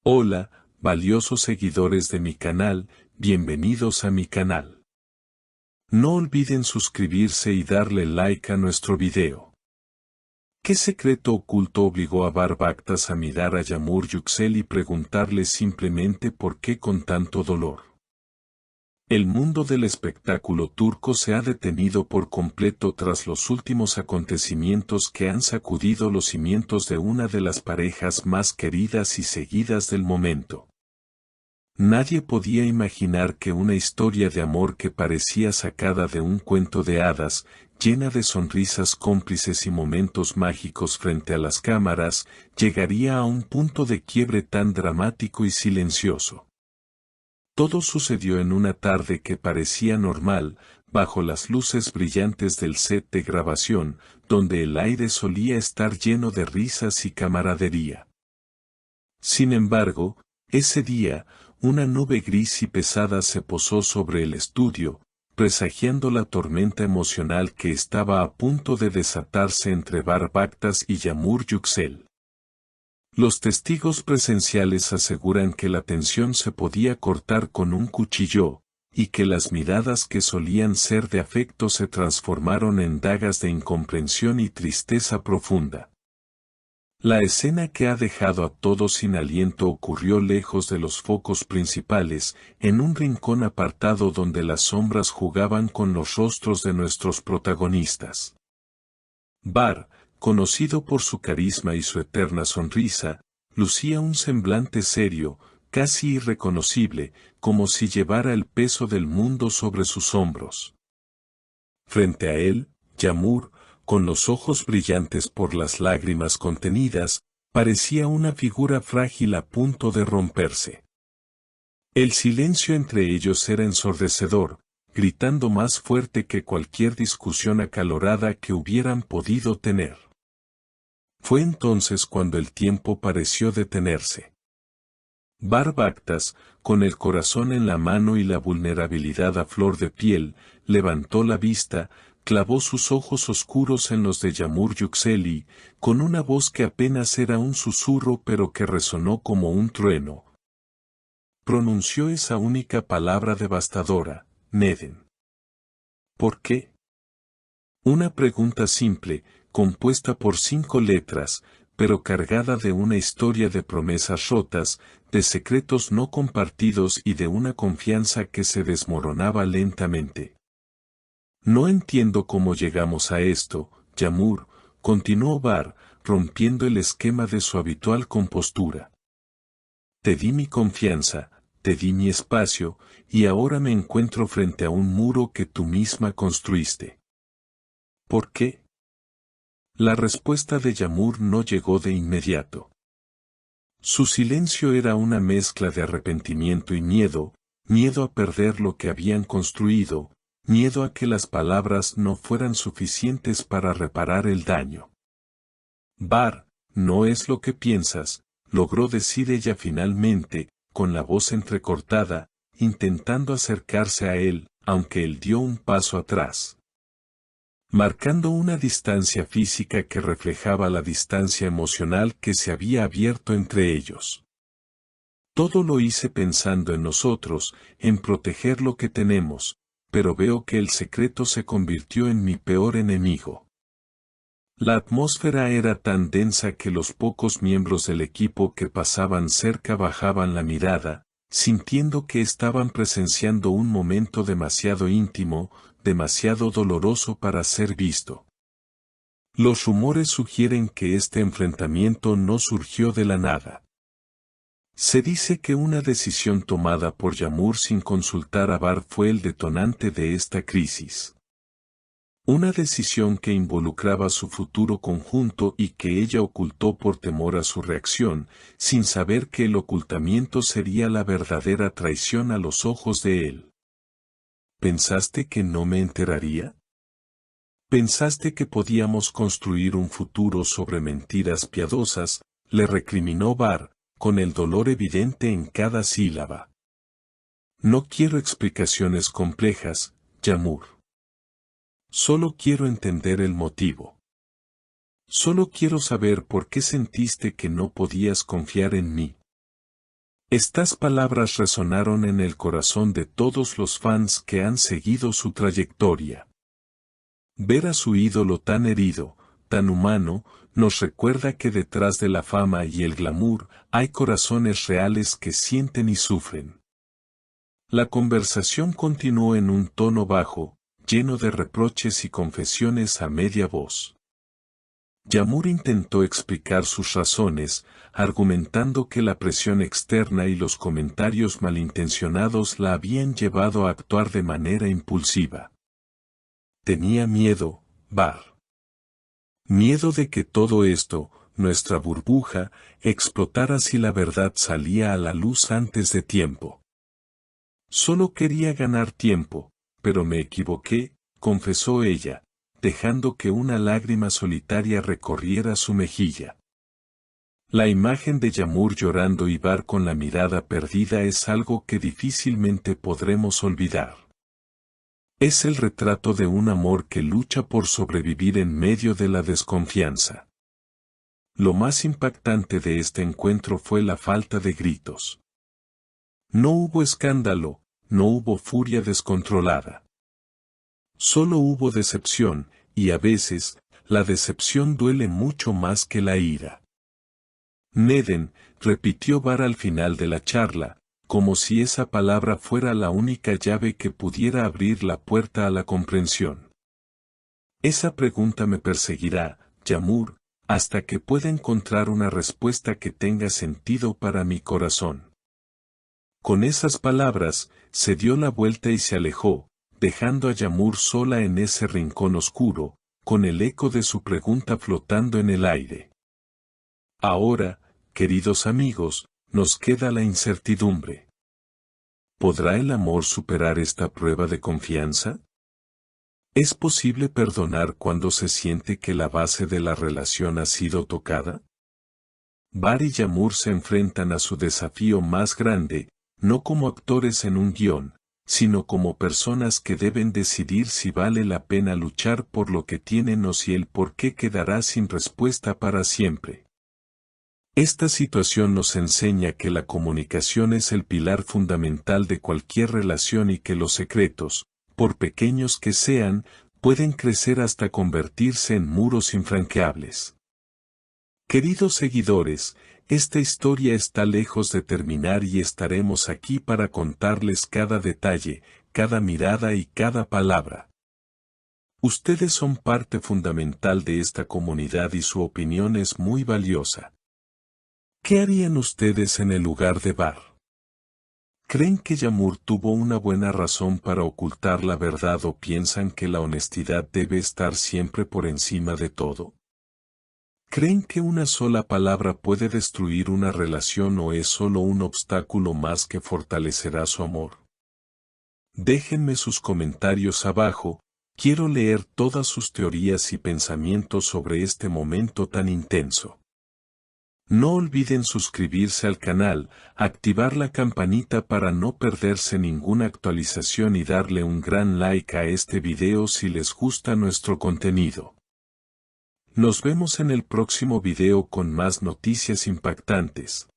Hola, valiosos seguidores de mi canal, bienvenidos a mi canal. No olviden suscribirse y darle like a nuestro video. ¿Qué secreto oculto obligó a Bar-Baktas a mirar a Yağmur Yüksel y preguntarle simplemente por qué con tanto dolor? El mundo del espectáculo turco se ha detenido por completo tras los últimos acontecimientos que han sacudido los cimientos de una de las parejas más queridas y seguidas del momento. Nadie podía imaginar que una historia de amor que parecía sacada de un cuento de hadas, llena de sonrisas cómplices y momentos mágicos frente a las cámaras, llegaría a un punto de quiebre tan dramático y silencioso. Todo sucedió en una tarde que parecía normal, bajo las luces brillantes del set de grabación, donde el aire solía estar lleno de risas y camaradería. Sin embargo, ese día, una nube gris y pesada se posó sobre el estudio, presagiando la tormenta emocional que estaba a punto de desatarse entre Bar-Baktas y Yağmur Yüksel. Los testigos presenciales aseguran que la tensión se podía cortar con un cuchillo, y que las miradas que solían ser de afecto se transformaron en dagas de incomprensión y tristeza profunda. La escena que ha dejado a todos sin aliento ocurrió lejos de los focos principales, en un rincón apartado donde las sombras jugaban con los rostros de nuestros protagonistas. Bar, conocido por su carisma y su eterna sonrisa, lucía un semblante serio, casi irreconocible, como si llevara el peso del mundo sobre sus hombros. Frente a él, Yağmur, con los ojos brillantes por las lágrimas contenidas, parecía una figura frágil a punto de romperse. El silencio entre ellos era ensordecedor, gritando más fuerte que cualquier discusión acalorada que hubieran podido tener. Fue entonces cuando el tiempo pareció detenerse. Bar-Baktas, con el corazón en la mano y la vulnerabilidad a flor de piel, levantó la vista, clavó sus ojos oscuros en los de Yağmur Yüksel y, con una voz que apenas era un susurro pero que resonó como un trueno, pronunció esa única palabra devastadora: Neden. ¿Por qué? Una pregunta simple, compuesta por 5 letras, pero cargada de una historia de promesas rotas, de secretos no compartidos y de una confianza que se desmoronaba lentamente. No entiendo cómo llegamos a esto, Yağmur, continuó Bar, rompiendo el esquema de su habitual compostura. Te di mi confianza, te di mi espacio, y ahora me encuentro frente a un muro que tú misma construiste. ¿Por qué? La respuesta de Yağmur no llegó de inmediato. Su silencio era una mezcla de arrepentimiento y miedo, miedo a perder lo que habían construido, miedo a que las palabras no fueran suficientes para reparar el daño. Bar, no es lo que piensas, logró decir ella finalmente, con la voz entrecortada, intentando acercarse a él, aunque él dio un paso atrás, marcando una distancia física que reflejaba la distancia emocional que se había abierto entre ellos. Todo lo hice pensando en nosotros, en proteger lo que tenemos, pero veo que el secreto se convirtió en mi peor enemigo. La atmósfera era tan densa que los pocos miembros del equipo que pasaban cerca bajaban la mirada, sintiendo que estaban presenciando un momento demasiado íntimo, demasiado doloroso para ser visto. Los rumores sugieren que este enfrentamiento no surgió de la nada. Se dice que una decisión tomada por Yağmur sin consultar a Bar fue el detonante de esta crisis. Una decisión que involucraba su futuro conjunto y que ella ocultó por temor a su reacción, sin saber que el ocultamiento sería la verdadera traición a los ojos de él. ¿Pensaste que no me enteraría? ¿Pensaste que podíamos construir un futuro sobre mentiras piadosas?, le recriminó Bar, con el dolor evidente en cada sílaba. No quiero explicaciones complejas, Yağmur. Solo quiero entender el motivo. Solo quiero saber por qué sentiste que no podías confiar en mí. Estas palabras resonaron en el corazón de todos los fans que han seguido su trayectoria. Ver a su ídolo tan herido, tan humano, nos recuerda que detrás de la fama y el glamour hay corazones reales que sienten y sufren. La conversación continuó en un tono bajo, lleno de reproches y confesiones a media voz. Yamur intentó explicar sus razones, argumentando que la presión externa y los comentarios malintencionados la habían llevado a actuar de manera impulsiva. Tenía miedo, Bar. Miedo de que todo esto, nuestra burbuja, explotara si la verdad salía a la luz antes de tiempo. Solo quería ganar tiempo, pero me equivoqué, confesó ella, dejando que una lágrima solitaria recorriera su mejilla. La imagen de Yamur llorando y Bar con la mirada perdida es algo que difícilmente podremos olvidar. Es el retrato de un amor que lucha por sobrevivir en medio de la desconfianza. Lo más impactante de este encuentro fue la falta de gritos. No hubo escándalo, no hubo furia descontrolada. Solo hubo decepción, y a veces, la decepción duele mucho más que la ira. Neden, repitió Bar al final de la charla, como si esa palabra fuera la única llave que pudiera abrir la puerta a la comprensión. Esa pregunta me perseguirá, Yamur, hasta que pueda encontrar una respuesta que tenga sentido para mi corazón. Con esas palabras, se dio la vuelta y se alejó, dejando a Yamur sola en ese rincón oscuro, con el eco de su pregunta flotando en el aire. Ahora, queridos amigos, nos queda la incertidumbre. ¿Podrá el amor superar esta prueba de confianza? ¿Es posible perdonar cuando se siente que la base de la relación ha sido tocada? Bar y Yamur se enfrentan a su desafío más grande, no como actores en un guión, sino como personas que deben decidir si vale la pena luchar por lo que tienen o si el por qué quedará sin respuesta para siempre. Esta situación nos enseña que la comunicación es el pilar fundamental de cualquier relación y que los secretos, por pequeños que sean, pueden crecer hasta convertirse en muros infranqueables. Queridos seguidores, esta historia está lejos de terminar y estaremos aquí para contarles cada detalle, cada mirada y cada palabra. Ustedes son parte fundamental de esta comunidad y su opinión es muy valiosa. ¿Qué harían ustedes en el lugar de Bar? ¿Creen que Yamur tuvo una buena razón para ocultar la verdad o piensan que la honestidad debe estar siempre por encima de todo? ¿Creen que una sola palabra puede destruir una relación o es solo un obstáculo más que fortalecerá su amor? Déjenme sus comentarios abajo, quiero leer todas sus teorías y pensamientos sobre este momento tan intenso. No olviden suscribirse al canal, activar la campanita para no perderse ninguna actualización y darle un gran like a este video si les gusta nuestro contenido. Nos vemos en el próximo video con más noticias impactantes.